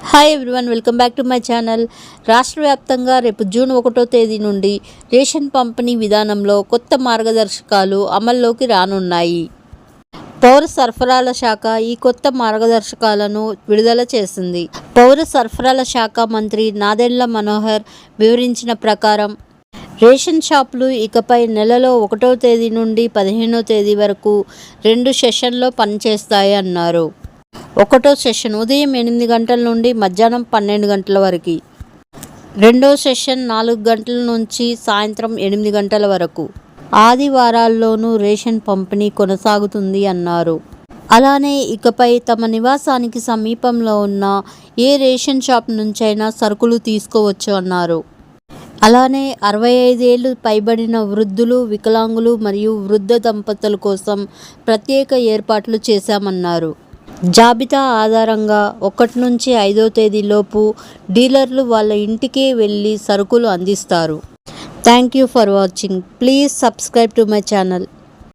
Hi everyone, welcome back to my channel. రాష్ట్ర వ్యాప్తంగా రేపు జూన్ 1వ తేదీ నుండి రేషన్ పంపిణీ విధానంలో కొత్త మార్గదర్శకాలు అమల్లోకి రానున్నాయి. పౌర సరఫరాల శాఖ ఈ కొత్త మార్గదర్శకాలను విడుదల చేసింది. పౌర సరఫరాల శాఖ మంత్రి నాదెండ్ల మనోహర్ వివరించిన ప్రకారం రేషన్ షాపులు ఇకపై నెలలో 1వ తేదీ నుండి 15వ తేదీ వరకు 2 సెషన్లో పనిచేస్తాయి అన్నారు. 1వ సెషన్ ఉదయం 8 గంటల నుండి మధ్యాహ్నం 12 గంటల వరకు, 2వ సెషన్ 4 గంటల నుంచి సాయంత్రం 8 గంటల వరకు. ఆదివారాల్లోనూ రేషన్ పంపిణీ కొనసాగుతుంది అన్నారు. అలానే ఇకపై తమ నివాసానికి సమీపంలో ఉన్న ఏ రేషన్ షాప్ నుంచైనా సరుకులు తీసుకోవచ్చు అన్నారు. అలానే 65 ఏళ్లు పైబడిన వృద్ధులు, వికలాంగులు మరియు వృద్ధ దంపతుల కోసం ప్రత్యేక ఏర్పాట్లు చేశామన్నారు. జాబితా ఆధారంగా 1 నుంచి 5వ తేదీలోపు డీలర్లు వాళ్ళ ఇంటికే వెళ్ళి సరుకులు అందిస్తారు. Thank you for watching. Please subscribe to my channel.